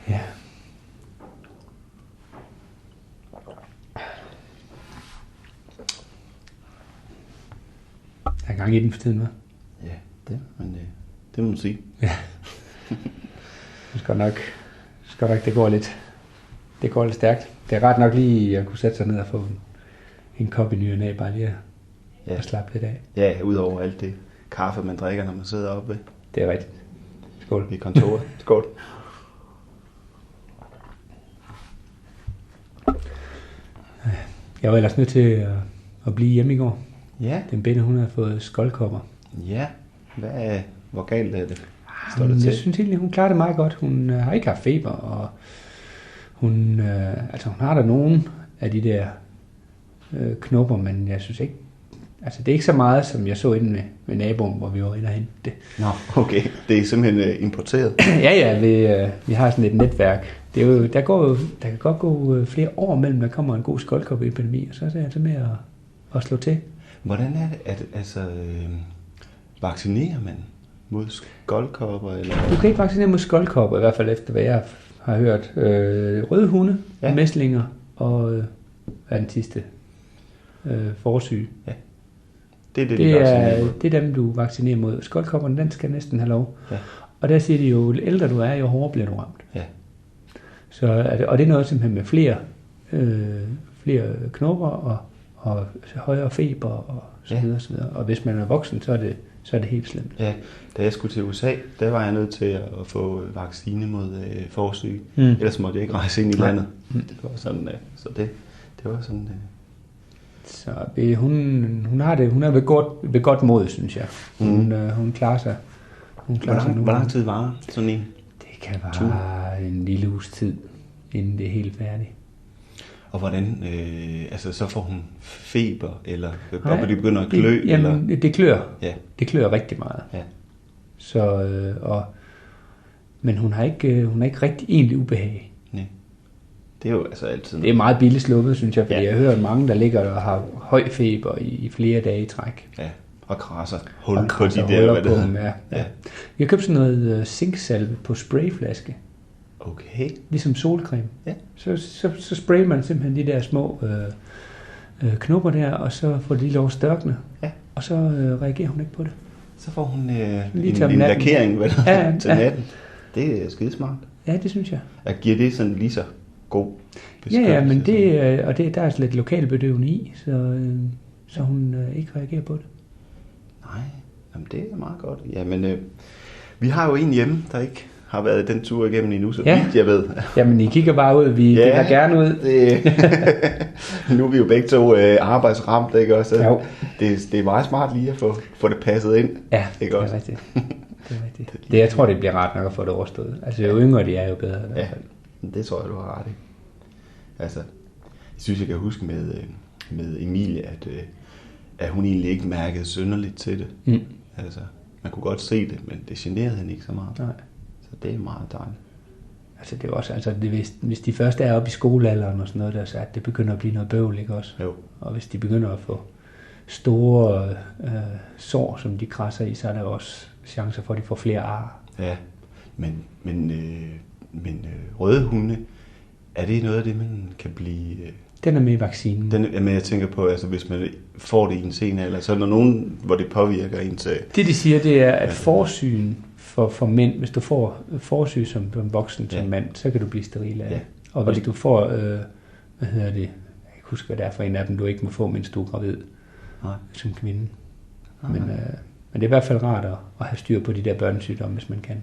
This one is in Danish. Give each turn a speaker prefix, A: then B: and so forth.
A: Ja. Der er gang i den for tiden, hva'?
B: Ja, det må man sige.
A: Ja. Det skal nok, det går lidt stærkt. Det er ret nok lige at kunne sætte sig ned og få en kop i ny og næ, bare lige at slappe lidt af.
B: Ja, udover alt det kaffe, man drikker, når man sidder oppe
A: Det er rigtigt. Skål.
B: i kontoret. Skål.
A: Jeg var ellers nødt til at blive hjemme i går.
B: Ja.
A: Den Bette, hun har fået skoldkopper.
B: Ja. Hvor galt er det? Står det til?
A: Jeg synes egentlig, hun klarer det meget godt. Hun har ikke haft feber, og hun har der nogen af de der knopper, men jeg synes ikke, altså det er ikke så meget, som jeg så inde ved naboen, hvor vi var inde og hente det.
B: Nå, okay. Det er simpelthen importeret.
A: Ja, vi har sådan et netværk. Det er jo, der kan godt gå flere år mellem, der kommer en god skoldkoppeepidemi, og så er det altså med at slå til.
B: Hvordan er det, vaccinerer man mod skoldkopper? Eller?
A: Du kan ikke vaccinere mod skoldkopper, i hvert fald efter hvad jeg har hørt. Røde hunde, mæslinger og hvad er den sidste? Forsyge. Ja.
B: Det
A: er dem, du vaccinerer mod. Skoldkopperne, den skal næsten have lov.
B: Ja.
A: Og der siger de jo ældre du er, jo hårdere bliver du ramt.
B: Ja.
A: Så og det er noget simpelthen med flere knopper og højere feber og så videre, så videre. Og hvis man er voksen, så er det helt slemt.
B: Ja, da jeg skulle til USA, der var jeg nødt til at få vaccine mod forsyge. Ellers måtte jeg ikke rejse ind i landet. Det var sådan, så det var sådan.
A: Så hun har det. Hun er ved godt mod, synes jeg. Hun klarer sig.
B: Hvor lang tid varer sådan en?
A: Det kan vare en lille uges tid, inden det er helt færdigt.
B: Og hvordan, så får hun feber, eller hvor de begynder at klø?
A: Jamen, det klør.
B: Ja.
A: Det klør rigtig meget.
B: Ja.
A: Så, men hun har ikke rigtig egentlig ubehag.
B: Nej. Det er jo altså altid...
A: Det er meget billigt sluppet, synes jeg, fordi jeg har hørt mange, der ligger og har høj feber i flere dage i træk.
B: Ja, og krasser hul på de der, hvad det hedder.
A: Ja. Jeg købte sådan noget zinksalve på sprayflaske.
B: Okay.
A: Ligesom solcreme.
B: Ja.
A: Så sprayer man simpelthen de der små knopper der, og så får de lov at størkne. Ja. Og så reagerer hun ikke på det.
B: Så får hun en lakering til natten. Det er skidesmart.
A: Ja, det synes jeg.
B: At giver det sådan lige så god beskyttelse?
A: Ja, men der er lidt lokalbedøvende i, så hun ikke reagerer på det.
B: Nej, jamen det er meget godt. Jamen, vi har jo en hjemme, der ikke har været den tur igennem endnu, så vidt jeg ved. Jamen,
A: I kigger bare ud. Vi kigger gerne ud.
B: Nu er vi jo begge to arbejdsramt, ikke også? Jo. Det er meget smart lige at få det passet ind.
A: Ja, ikke også? Det er rigtigt. Jeg tror, det bliver rart nok at få det overstået. Altså, jo yngre de er, jo bedre i hvert fald.
B: Det tror jeg, du har ret i. Altså, jeg synes, jeg kan huske med Emilie, at hun egentlig ikke mærkede synderligt til det. Altså, man kunne godt se det, men det generede hende ikke så meget.
A: Nej.
B: Så det er meget dejligt.
A: Altså, det er også, hvis de først er oppe i skolealderen og sådan noget, der, så at det begynder at blive noget bøvl, ikke også?
B: Jo.
A: Og hvis de begynder at få store sår, som de krasser i, så er der også chancer for, at de får flere ar.
B: Ja, men røde hunde, er det noget af det, man kan blive...
A: Den er med i vaccinen.
B: Men jeg tænker på, altså hvis man får det i en sen alder, så er der nogen, hvor det påvirker en til...
A: Det de siger, det er, at forsygen for mænd, hvis du får forsyge som voksen som mand, så kan du blive steril af det. Og hvis du får, jeg kan ikke huske, hvad det er for en af dem, du ikke må få, mens du er gravid som kvinde. Men det er i hvert fald rart at have styr på de der børnesygdomme, hvis man kan.